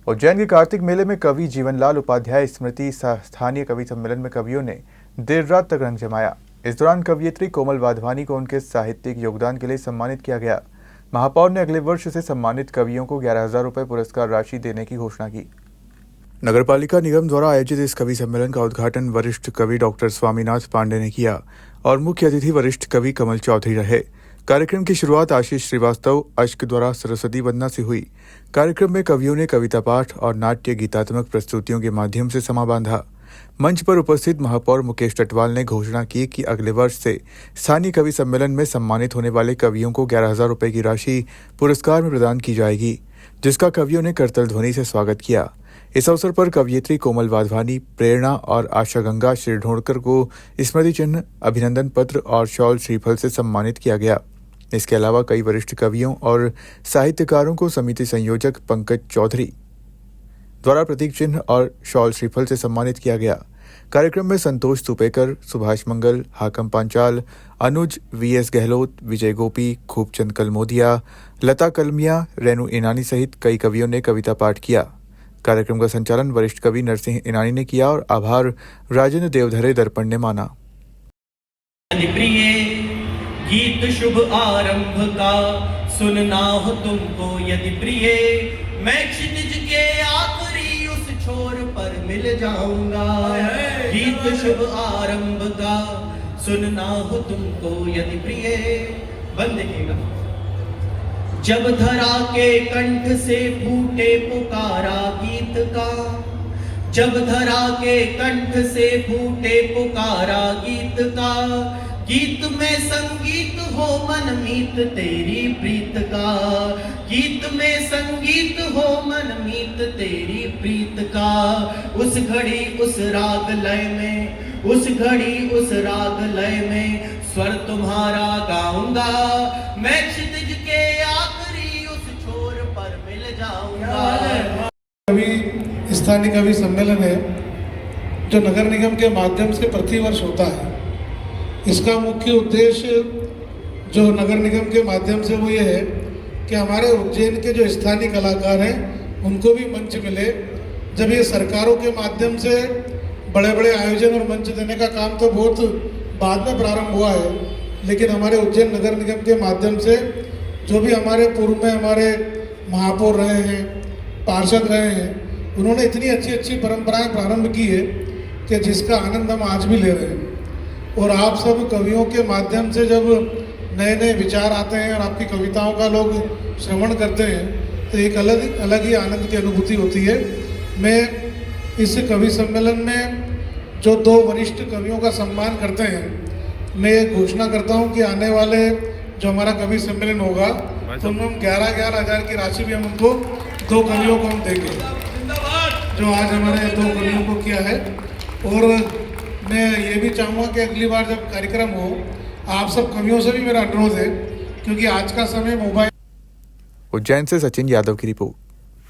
उज्जैन के कार्तिक मेले में कवि जीवनलाल उपाध्याय स्मृति स्थानीय कवि सम्मेलन में कवियों ने देर रात तक रंग जमाया। इस दौरान कवयित्री कोमल वाधवानी को उनके साहित्यिक योगदान के लिए सम्मानित किया गया। महापौर ने अगले वर्ष से सम्मानित कवियों को 11,000 रुपये पुरस्कार राशि देने की घोषणा की। नगरपालिका निगम द्वारा आयोजित इस कवि सम्मेलन का उद्घाटन वरिष्ठ कवि डॉक्टर स्वामीनाथ पांडे ने किया और मुख्य अतिथि वरिष्ठ कवि कमल चौधरी रहे। कार्यक्रम की शुरुआत आशीष श्रीवास्तव अश्क द्वारा सरस्वती वंदना से हुई। कार्यक्रम में कवियों ने कविता पाठ और नाट्य गीतात्मक प्रस्तुतियों के माध्यम से समा बांधा। मंच पर उपस्थित महापौर मुकेश टटवाल ने घोषणा की कि अगले वर्ष से स्थानीय कवि सम्मेलन में सम्मानित होने वाले कवियों को 11,000 रुपये की राशि पुरस्कार में प्रदान की जाएगी, जिसका कवियों ने करतल ध्वनि से स्वागत किया। इस अवसर पर कवयित्री कोमल वाधवानी, प्रेरणा और आशा गंगा शिरढोणकर को स्मृति चिन्ह, अभिनंदन पत्र और शॉल श्रीफल से सम्मानित किया गया। इसके अलावा कई वरिष्ठ कवियों और साहित्यकारों को समिति संयोजक पंकज चौधरी द्वारा प्रतीक चिन्ह और शॉल श्रीफल से सम्मानित किया गया। कार्यक्रम में संतोष सुपेकर, सुभाष मंगल, हाकम पांचाल, अनुज, वीएस गहलोत, विजय गोपी, खूबचंद कलमोदिया, लता कलमिया, रेणु ईनानी सहित कई कवियों ने कविता पाठ किया। कार्यक्रम का संचालन वरिष्ठ कवि नरसिंह ईनानी ने किया और आभार राजेंद्र देवधरे दर्पण ने माना। गीत शुभ आरंभ का सुनना हो तुमको यदि प्रिय, मैं क्षितिज के आखिरी उस छोर पर मिल जाऊंगा। गीत शुभ आरंभ का सुनना हो तुमको यदि प्रिय। बंद देखिएगा। जब धरा के कंठ से फूटे पुकारा गीत का, जब धरा के कंठ से फूटे पुकारा गीत का, गीत में संगीत हो मन मीत तेरी प्रीत का। गीत में संगीत हो मन मीत तेरी प्रीत का। उस घड़ी उस राग लय में, उस घड़ी उस राग लय में स्वर तुम्हारा गाऊंगा। मैं क्षितिज के आखिरी उस छोर पर मिल जाऊंगा। कवि स्थानीय कवि सम्मेलन है जो नगर निगम के माध्यम से प्रतिवर्ष होता है। इसका मुख्य उद्देश्य जो नगर निगम के माध्यम से वो ये है कि हमारे उज्जैन के जो स्थानीय कलाकार हैं उनको भी मंच मिले। जब ये सरकारों के माध्यम से बड़े बड़े आयोजन और मंच देने का काम तो बहुत बाद में प्रारंभ हुआ है, लेकिन हमारे उज्जैन नगर निगम के माध्यम से जो भी हमारे पूर्व में हमारे महापौर रहे हैं, पार्षद रहे हैं, उन्होंने इतनी अच्छी अच्छी परंपराएं प्रारंभ की है कि जिसका आनंद हम आज भी ले रहे हैं। और आप सब कवियों के माध्यम से जब नए नए विचार आते हैं और आपकी कविताओं का लोग श्रवण करते हैं तो एक अलग ही आनंद की अनुभूति होती है। मैं इस कवि सम्मेलन में जो 2 वरिष्ठ कवियों का सम्मान करते हैं, मैं घोषणा करता हूं कि आने वाले जो हमारा कवि सम्मेलन होगा तो हम 11,000 की राशि भी हम उनको 2 कवियों को हम देंगे, जो आज हमारे 2 कवियों को किया है। और मैं ये भी चाहूँगा कि अगली बार जब कार्यक्रम हो, आप सब कवियों से भी मेरा अनुरोध है, क्योंकि आज का समय मोबाइल। उज्जैन से सचिन यादव की रिपोर्ट।